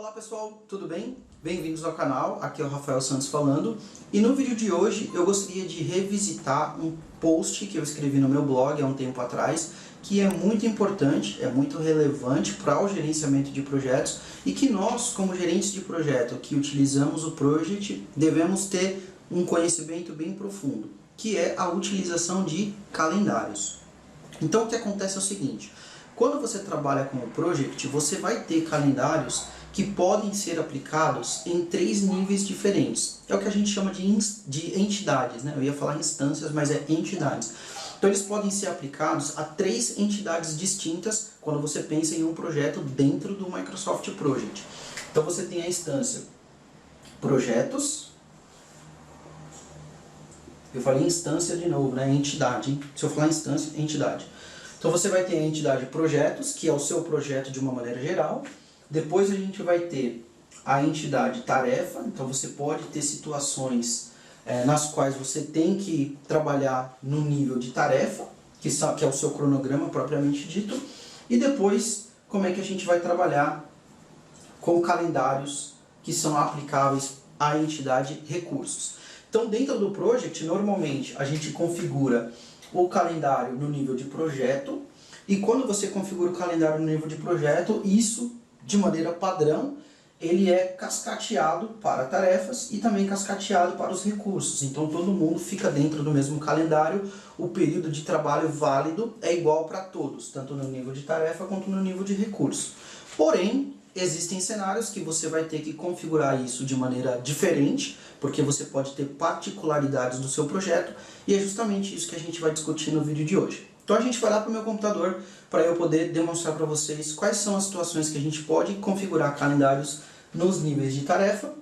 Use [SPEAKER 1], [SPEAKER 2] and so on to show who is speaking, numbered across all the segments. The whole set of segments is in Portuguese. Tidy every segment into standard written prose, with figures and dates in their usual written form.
[SPEAKER 1] Olá pessoal, tudo bem? Bem-vindos ao canal, aqui é o Rafael Santos falando. E no vídeo de hoje eu gostaria de revisitar um post que eu escrevi no meu blog há um tempo atrás, que é muito importante, é muito relevante para o gerenciamento de projetos e que nós, como gerentes de projeto que utilizamos o Project, devemos ter um conhecimento bem profundo, que é a utilização de calendários. Então o que acontece é o seguinte, quando você trabalha com o Project, você vai ter calendários que podem ser aplicados em 3 níveis diferentes. É o que a gente chama de entidades, né? Eu ia falar instâncias, mas é entidades. Então eles podem ser aplicados a 3 entidades distintas quando você pensa em um projeto dentro do Microsoft Project. Então você tem a instância projetos. Eu falei instância de novo, né? Entidade, hein? Se eu falar instância, entidade. Então você vai ter a entidade projetos, que é o seu projeto de uma maneira geral. Depois a gente vai ter a entidade tarefa, então você pode ter situações nas quais você tem que trabalhar no nível de tarefa, que é o seu cronograma propriamente dito. E depois, como é que a gente vai trabalhar com calendários que são aplicáveis à entidade recursos. Então, dentro do Project, normalmente a gente configura o calendário no nível de projeto, e quando você configura o calendário no nível de projeto, isso, de maneira padrão, ele é cascateado para tarefas e também cascateado para os recursos. Então, todo mundo fica dentro do mesmo calendário, o período de trabalho válido é igual para todos, tanto no nível de tarefa quanto no nível de recurso. Porém, existem cenários que você vai ter que configurar isso de maneira diferente, porque você pode ter particularidades do seu projeto, e é justamente isso que a gente vai discutir no vídeo de hoje. Então a gente vai lá para o meu computador para eu poder demonstrar para vocês quais são as situações que a gente pode configurar calendários nos níveis de tarefa,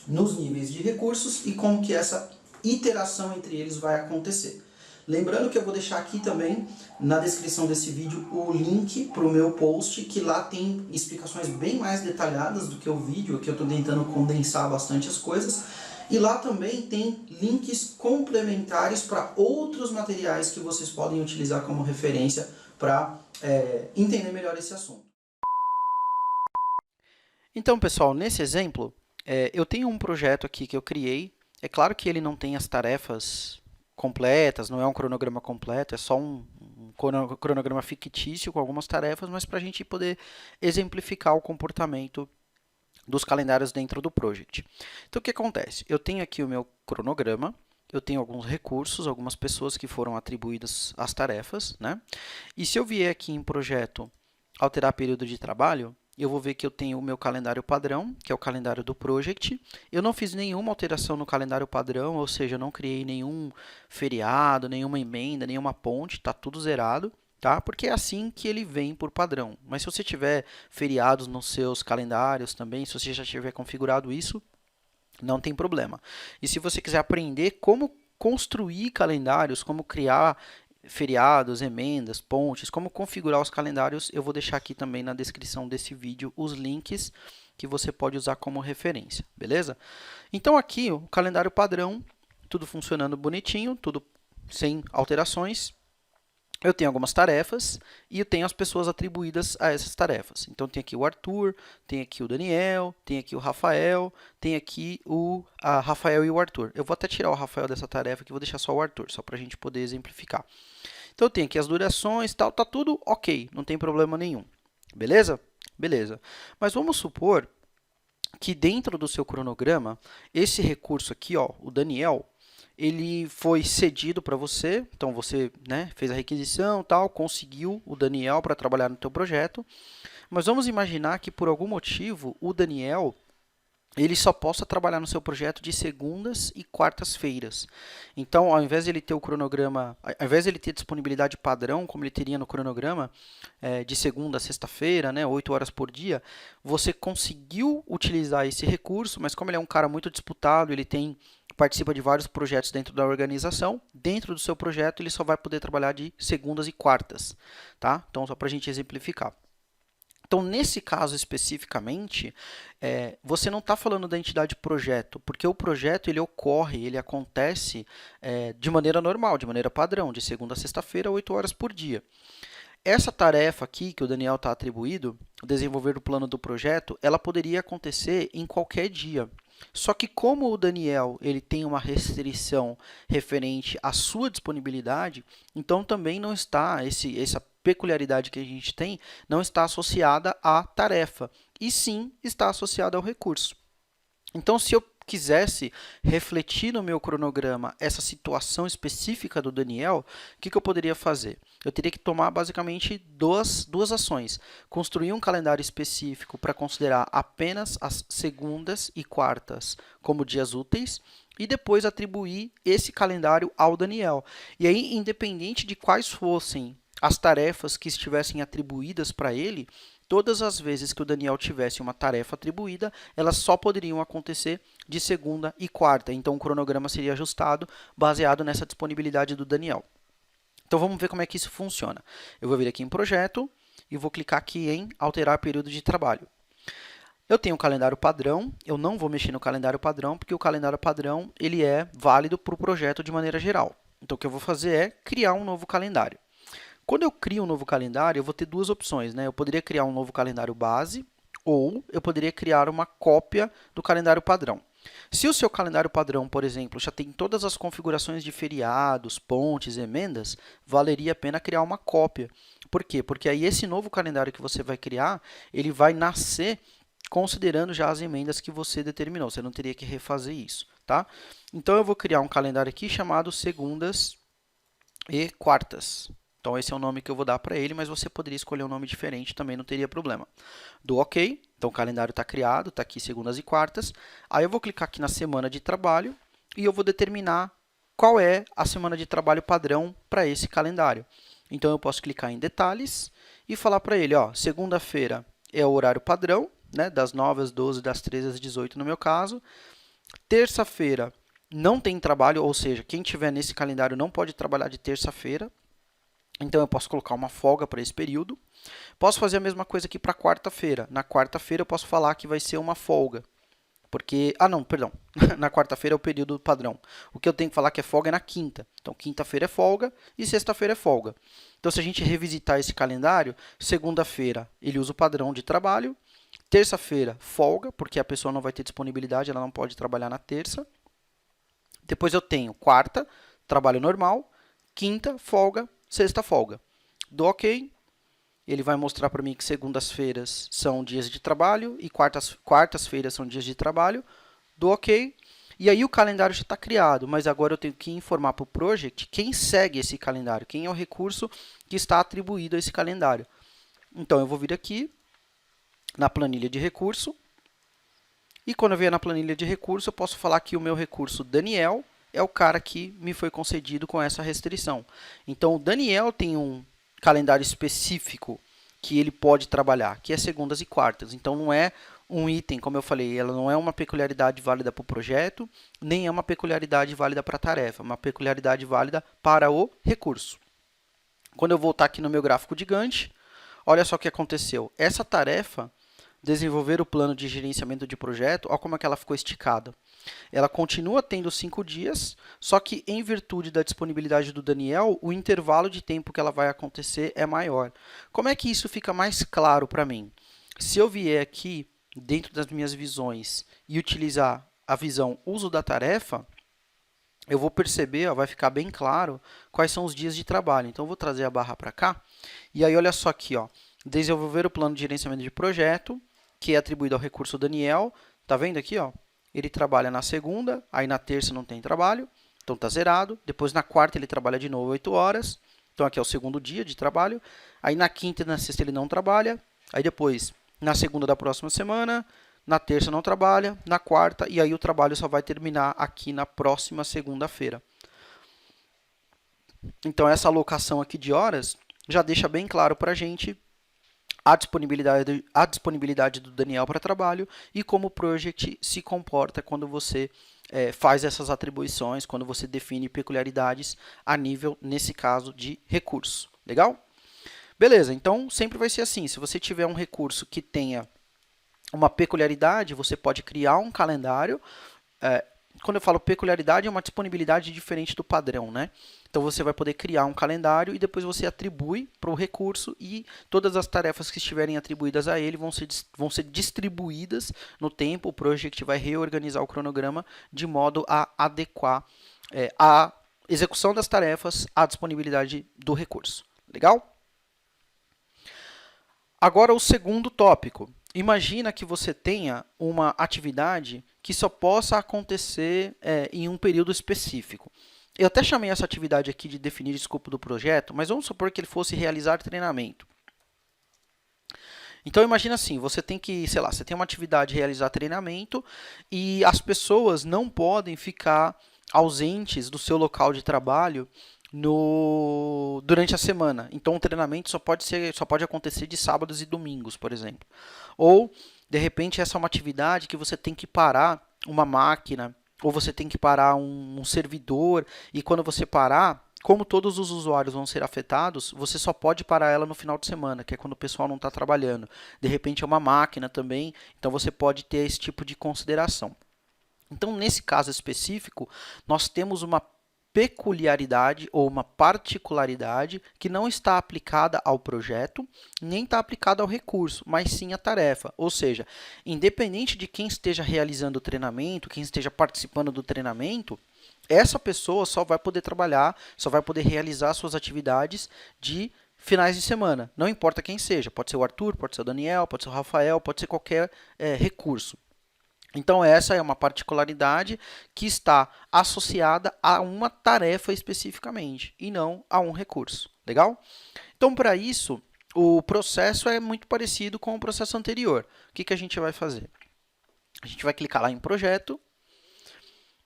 [SPEAKER 1] nos níveis de recursos e como que essa iteração entre eles vai acontecer. Lembrando que eu vou deixar aqui também na descrição desse vídeo o link para o meu post, que lá tem explicações bem mais detalhadas do que o vídeo, aqui eu estou tentando condensar bastante as coisas. E lá também tem links complementares para outros materiais que vocês podem utilizar como referência para entender melhor esse assunto. Então, pessoal, nesse exemplo, eu tenho um projeto aqui que eu criei. É claro que ele não tem as tarefas completas, não é um cronograma completo, é só um cronograma fictício com algumas tarefas, mas para a gente poder exemplificar o comportamento dos calendários dentro do Project. Então, o que acontece? Eu tenho aqui o meu cronograma, eu tenho alguns recursos, algumas pessoas que foram atribuídas às tarefas, né? E se eu vier aqui em projeto, alterar período de trabalho, eu vou ver que eu tenho o meu calendário padrão, que é o calendário do Project. Eu não fiz nenhuma alteração no calendário padrão, ou seja, eu não criei nenhum feriado, nenhuma emenda, nenhuma ponte, está tudo zerado, tá? Porque é assim que ele vem por padrão. Mas se você tiver feriados nos seus calendários também, se você já tiver configurado isso, não tem problema. E se você quiser aprender como construir calendários, como criar feriados, emendas, pontes, como configurar os calendários, eu vou deixar aqui também na descrição desse vídeo os links que você pode usar como referência, beleza? Então aqui o calendário padrão, tudo funcionando bonitinho, tudo sem alterações. Eu tenho algumas tarefas e eu tenho as pessoas atribuídas a essas tarefas. Então, tem aqui o Arthur, tem aqui o Daniel, tem aqui o Rafael, tem aqui o Rafael e o Arthur. Eu vou até tirar o Rafael dessa tarefa aqui, vou deixar só o Arthur, só para a gente poder exemplificar. Então, eu tenho aqui as durações, tal, tá tudo ok, não tem problema nenhum. Beleza? Beleza. Mas vamos supor que dentro do seu cronograma, esse recurso aqui, ó, o Daniel, ele foi cedido para você, então você, né, fez a requisição, tal, conseguiu o Daniel para trabalhar no teu projeto, mas vamos imaginar que por algum motivo o Daniel ele só possa trabalhar no seu projeto de segundas e quartas-feiras. Então, ao invés de ele ter o cronograma, ao invés de ele ter disponibilidade padrão, como ele teria no cronograma, de segunda a sexta-feira, né, 8 horas por dia, você conseguiu utilizar esse recurso, mas como ele é um cara muito disputado, ele participa de vários projetos dentro da organização, dentro do seu projeto ele só vai poder trabalhar de segundas e quartas, tá? Então, só para a gente exemplificar. Então, nesse caso especificamente, você não está falando da entidade projeto, porque o projeto ele ocorre, ele acontece de maneira normal, de maneira padrão, de segunda a sexta-feira, 8 horas por dia. Essa tarefa aqui que o Daniel está atribuído, desenvolver o plano do projeto, ela poderia acontecer em qualquer dia. Só que como o Daniel ele tem uma restrição referente à sua disponibilidade, então também não está, essa peculiaridade que a gente tem, não está associada à tarefa, e sim está associada ao recurso. Então, se eu quisesse refletir no meu cronograma essa situação específica do Daniel, o que eu poderia fazer? Eu teria que tomar basicamente duas ações. Construir um calendário específico para considerar apenas as segundas e quartas como dias úteis e depois atribuir esse calendário ao Daniel. E aí, independente de quais fossem as tarefas que estivessem atribuídas para ele, todas as vezes que o Daniel tivesse uma tarefa atribuída, elas só poderiam acontecer de segunda e quarta. Então, o cronograma seria ajustado baseado nessa disponibilidade do Daniel. Então, vamos ver como é que isso funciona. Eu vou vir aqui em Projeto e vou clicar aqui em Alterar período de trabalho. Eu tenho um calendário padrão, eu não vou mexer no calendário padrão, porque o calendário padrão ele é válido para o projeto de maneira geral. Então, o que eu vou fazer é criar um novo calendário. Quando eu crio um novo calendário, eu vou ter duas opções, né? Eu poderia criar um novo calendário base ou eu poderia criar uma cópia do calendário padrão. Se o seu calendário padrão, por exemplo, já tem todas as configurações de feriados, pontes, emendas, valeria a pena criar uma cópia. Por quê? Porque aí esse novo calendário que você vai criar, ele vai nascer considerando já as emendas que você determinou. Você não teria que refazer isso, tá? Então, eu vou criar um calendário aqui chamado segundas e quartas. Então, esse é o nome que eu vou dar para ele, mas você poderia escolher um nome diferente, também não teria problema. Dou OK, então o calendário está criado, está aqui segundas e quartas. Aí eu vou clicar aqui na semana de trabalho e eu vou determinar qual é a semana de trabalho padrão para esse calendário. Então, eu posso clicar em detalhes e falar para ele, ó, segunda-feira é o horário padrão, né, das 9 às 12, das 13 às 18 no meu caso. Terça-feira não tem trabalho, ou seja, quem tiver nesse calendário não pode trabalhar de terça-feira. Então, eu posso colocar uma folga para esse período. Posso fazer a mesma coisa aqui para quarta-feira. Na quarta-feira, eu posso falar que vai ser uma folga. Porque, não, perdão. Na quarta-feira é o período padrão. O que eu tenho que falar que é folga é na quinta. Então, quinta-feira é folga e sexta-feira é folga. Então, se a gente revisitar esse calendário, segunda-feira ele usa o padrão de trabalho. Terça-feira, folga, porque a pessoa não vai ter disponibilidade, ela não pode trabalhar na terça. Depois eu tenho quarta, trabalho normal. Quinta, folga. Sexta, folga. Dou OK. Ele vai mostrar para mim que segundas-feiras são dias de trabalho e quartas-feiras são dias de trabalho. Dou OK. E aí o calendário já está criado, mas agora eu tenho que informar para o Project quem segue esse calendário, quem é o recurso que está atribuído a esse calendário. Então, eu vou vir aqui na planilha de recurso. E quando eu vier na planilha de recurso, eu posso falar que o meu recurso Daniel é o cara que me foi concedido com essa restrição. Então, o Daniel tem um calendário específico que ele pode trabalhar, que é segundas e quartas. Então, não é um item, como eu falei, ela não é uma peculiaridade válida para o projeto, nem é uma peculiaridade válida para a tarefa, é uma peculiaridade válida para o recurso. Quando eu voltar aqui no meu gráfico de Gantt, olha só o que aconteceu. Essa tarefa, desenvolver o plano de gerenciamento de projeto, olha como é que ela ficou esticada. Ela continua tendo 5 dias, só que em virtude da disponibilidade do Daniel, o intervalo de tempo que ela vai acontecer é maior. Como é que isso fica mais claro para mim? Se eu vier aqui dentro das minhas visões e utilizar a visão uso da tarefa, eu vou perceber, ó, vai ficar bem claro quais são os dias de trabalho. Então, eu vou trazer a barra para cá. E aí, olha só aqui, ó, desenvolver o plano de gerenciamento de projeto, que é atribuído ao recurso Daniel. Tá vendo aqui, ó? Ele trabalha na segunda, aí na terça não tem trabalho, então está zerado. Depois, na quarta, ele trabalha de novo 8 horas. Então, aqui é o segundo dia de trabalho. Aí, na quinta e na sexta, ele não trabalha. Aí, depois, na segunda da próxima semana, na terça não trabalha, na quarta, e aí o trabalho só vai terminar aqui na próxima segunda-feira. Então, essa alocação aqui de horas já deixa bem claro para a gente a disponibilidade do Daniel para trabalho e como o Project se comporta quando você faz essas atribuições, quando você define peculiaridades a nível, nesse caso, de recurso. Legal? Beleza, então sempre vai ser assim. Se você tiver um recurso que tenha uma peculiaridade, você pode criar um calendário quando eu falo peculiaridade, é uma disponibilidade diferente do padrão, né? Então você vai poder criar um calendário e depois você atribui para o recurso e todas as tarefas que estiverem atribuídas a ele vão ser distribuídas no tempo. O project vai reorganizar o cronograma de modo a adequar a execução das tarefas à disponibilidade do recurso. Legal? Agora o segundo tópico. Imagina que você tenha uma atividade que só possa acontecer em um período específico. Eu até chamei essa atividade aqui de definir escopo do projeto, mas vamos supor que ele fosse realizar treinamento. Então imagina assim, você tem que, sei lá, você tem uma atividade de realizar treinamento e as pessoas não podem ficar ausentes do seu local de trabalho durante a semana. Então o treinamento só pode acontecer de sábados e domingos, por exemplo. Ou de repente essa é uma atividade que você tem que parar uma máquina ou você tem que parar um servidor e quando você parar, como todos os usuários vão ser afetados, você só pode parar ela no final de semana, que é quando o pessoal não está trabalhando. De repente é uma máquina também, então você pode ter esse tipo de consideração. Então, nesse caso específico, nós temos uma peculiaridade ou uma particularidade que não está aplicada ao projeto, nem está aplicada ao recurso, mas sim à tarefa. Ou seja, independente de quem esteja realizando o treinamento, quem esteja participando do treinamento, essa pessoa só vai poder trabalhar, só vai poder realizar suas atividades de finais de semana. Não importa quem seja, pode ser o Arthur, pode ser o Daniel, pode ser o Rafael, pode ser qualquer recurso. Então, essa é uma particularidade que está associada a uma tarefa especificamente e não a um recurso. Legal? Então, para isso, o processo é muito parecido com o processo anterior. O que a gente vai fazer? A gente vai clicar lá em projeto,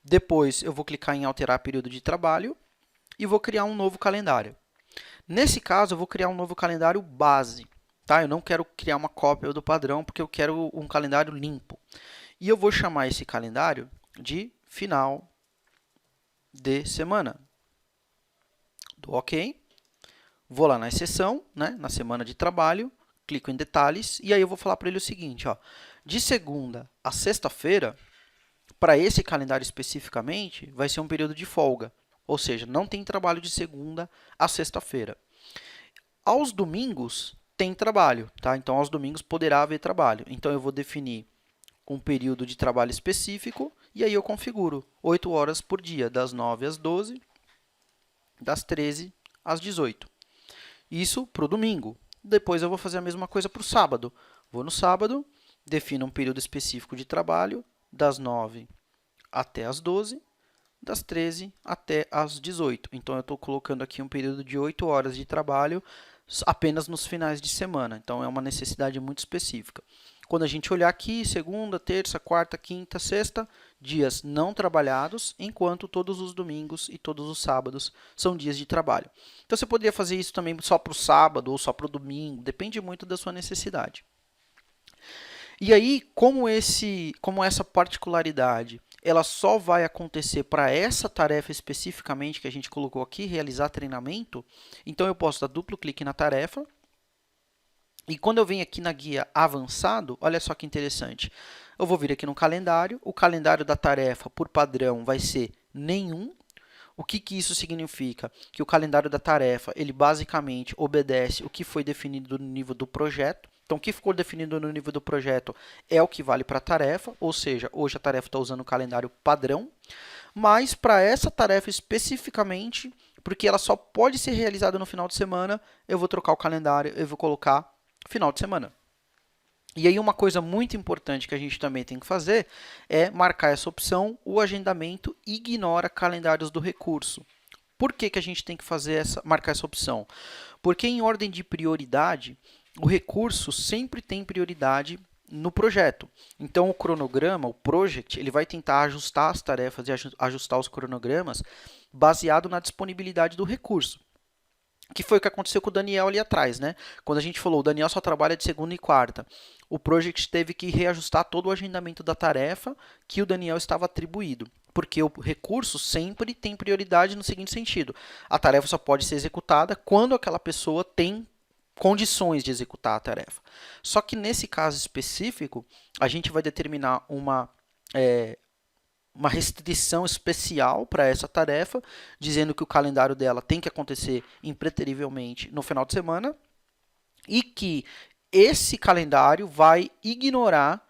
[SPEAKER 1] depois eu vou clicar em alterar período de trabalho e vou criar um novo calendário. Nesse caso, eu vou criar um novo calendário base. Tá? Eu não quero criar uma cópia do padrão, porque eu quero um calendário limpo. E eu vou chamar esse calendário de final de semana. Dou OK. Vou lá na exceção, né, na semana de trabalho, clico em detalhes e aí eu vou falar para ele o seguinte, ó, de segunda a sexta-feira, para esse calendário especificamente, vai ser um período de folga, ou seja, não tem trabalho de segunda a sexta-feira. Aos domingos, tem trabalho, tá? Então, aos domingos poderá haver trabalho. Então, eu vou definir um período de trabalho específico e aí eu configuro 8 horas por dia, das 9 às 12, das 13 às 18. Isso para o domingo. Depois eu vou fazer a mesma coisa para o sábado. Vou no sábado, defino um período específico de trabalho, das 9 até as 12, das 13 até as 18. Então, eu estou colocando aqui um período de 8 horas de trabalho apenas nos finais de semana. Então, é uma necessidade muito específica. Quando a gente olhar aqui, segunda, terça, quarta, quinta, sexta, dias não trabalhados, enquanto todos os domingos e todos os sábados são dias de trabalho. Então, você poderia fazer isso também só para o sábado ou só para o domingo, depende muito da sua necessidade. E aí, como essa particularidade ela só vai acontecer para essa tarefa especificamente que a gente colocou aqui, realizar treinamento, então eu posso dar duplo clique na tarefa. E quando eu venho aqui na guia avançado, olha só que interessante. Eu vou vir aqui no calendário, o calendário da tarefa, por padrão, vai ser nenhum. O que isso significa? Que o calendário da tarefa, ele basicamente obedece o que foi definido no nível do projeto. Então, o que ficou definido no nível do projeto é o que vale para a tarefa, ou seja, hoje a tarefa está usando o calendário padrão, mas para essa tarefa especificamente, porque ela só pode ser realizada no final de semana, eu vou trocar o calendário, eu vou colocar final de semana. E aí uma coisa muito importante que a gente também tem que fazer é marcar essa opção, o agendamento ignora calendários do recurso. Por que a gente tem que marcar essa opção? Porque em ordem de prioridade, o recurso sempre tem prioridade no projeto. Então, o cronograma, o project, ele vai tentar ajustar as tarefas e ajustar os cronogramas baseado na disponibilidade do recurso. Que foi o que aconteceu com o Daniel ali atrás, né? Quando a gente falou, o Daniel só trabalha de segunda e quarta. O project teve que reajustar todo o agendamento da tarefa que o Daniel estava atribuído. Porque o recurso sempre tem prioridade no seguinte sentido. A tarefa só pode ser executada quando aquela pessoa tem condições de executar a tarefa. Só que nesse caso específico, a gente vai determinar uma uma restrição especial para essa tarefa, dizendo que o calendário dela tem que acontecer impreterivelmente no final de semana e que esse calendário vai ignorar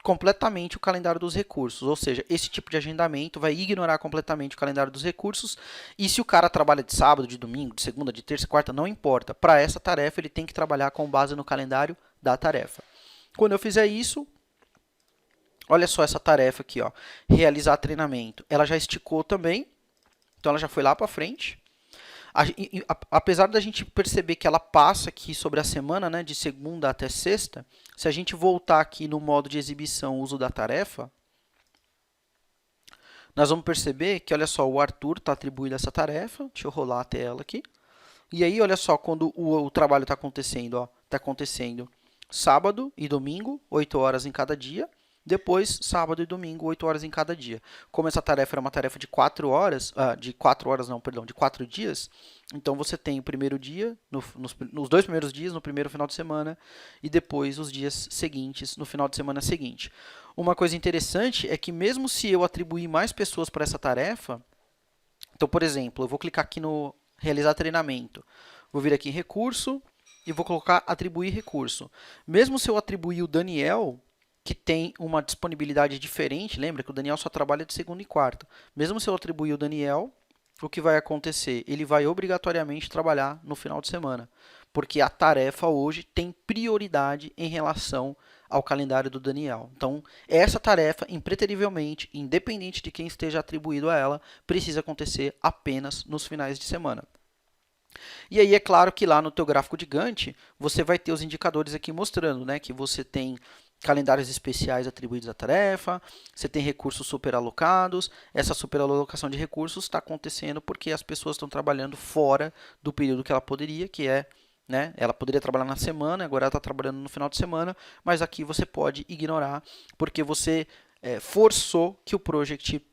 [SPEAKER 1] completamente o calendário dos recursos, ou seja, esse tipo de agendamento vai ignorar completamente o calendário dos recursos e se o cara trabalha de sábado, de domingo, de segunda, de terça, quarta, não importa. Para essa tarefa, ele tem que trabalhar com base no calendário da tarefa. Quando eu fizer isso, olha só essa tarefa aqui, ó, realizar treinamento. Ela já esticou também, então ela já foi lá para frente. Apesar da gente perceber que ela passa aqui sobre a semana, né, de segunda até sexta, se a gente voltar aqui no modo de exibição, uso da tarefa, nós vamos perceber que, olha só, o Arthur está atribuído essa tarefa. Deixa eu rolar a tela aqui. E aí, olha só, quando o trabalho está acontecendo, está acontecendo sábado e domingo, 8 horas em cada dia. Depois, sábado e domingo, 8 horas em cada dia. Como essa tarefa era uma tarefa de 4 horas, de 4 dias, então você tem o primeiro dia, nos 2 primeiros dias, no primeiro final de semana, e depois os dias seguintes, no final de semana seguinte. Uma coisa interessante é que mesmo se eu atribuir mais pessoas para essa tarefa, então, por exemplo, eu vou clicar aqui no realizar treinamento, vou vir aqui em recurso e vou colocar atribuir recurso. Mesmo se eu atribuir o Daniel, que tem uma disponibilidade diferente, lembra que o Daniel só trabalha de segunda e quarta. Mesmo se eu atribuir o Daniel, o que vai acontecer? Ele vai obrigatoriamente trabalhar no final de semana, porque a tarefa hoje tem prioridade em relação ao calendário do Daniel. Então, essa tarefa, impreterivelmente, independente de quem esteja atribuído a ela, precisa acontecer apenas nos finais de semana. E aí é claro que lá no teu gráfico de Gantt, você vai ter os indicadores aqui mostrando, né, que você tem calendários especiais atribuídos à tarefa, você tem recursos superalocados. Essa superalocação de recursos está acontecendo porque as pessoas estão trabalhando fora do período que ela poderia, que é, né, ela poderia trabalhar na semana, agora ela está trabalhando no final de semana, mas aqui você pode ignorar porque você forçou que o project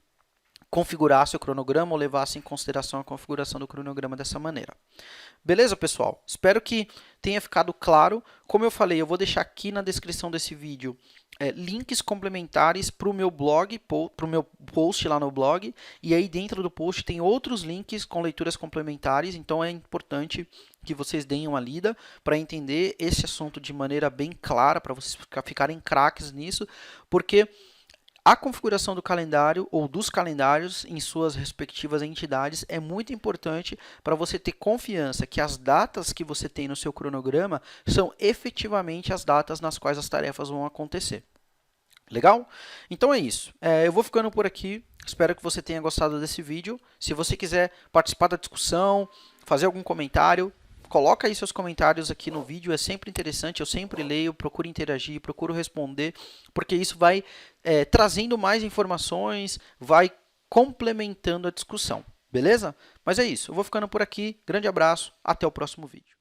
[SPEAKER 1] configurasse o cronograma ou levasse em consideração a configuração do cronograma dessa maneira. Beleza, pessoal? Espero que tenha ficado claro. Como eu falei, eu vou deixar aqui na descrição desse vídeo links complementares para o meu blog, para o meu post lá no blog, e aí dentro do post tem outros links com leituras complementares, então é importante que vocês deem uma lida para entender esse assunto de maneira bem clara, para vocês ficarem craques nisso, porque a configuração do calendário ou dos calendários em suas respectivas entidades é muito importante para você ter confiança que as datas que você tem no seu cronograma são efetivamente as datas nas quais as tarefas vão acontecer. Legal? Então é isso. Eu vou ficando por aqui. Espero que você tenha gostado desse vídeo. Se você quiser participar da discussão, fazer algum comentário, coloca aí seus comentários aqui no vídeo, é sempre interessante, eu sempre leio, procuro interagir, procuro responder, porque isso vai trazendo mais informações, vai complementando a discussão, beleza? Mas é isso, eu vou ficando por aqui, grande abraço, até o próximo vídeo.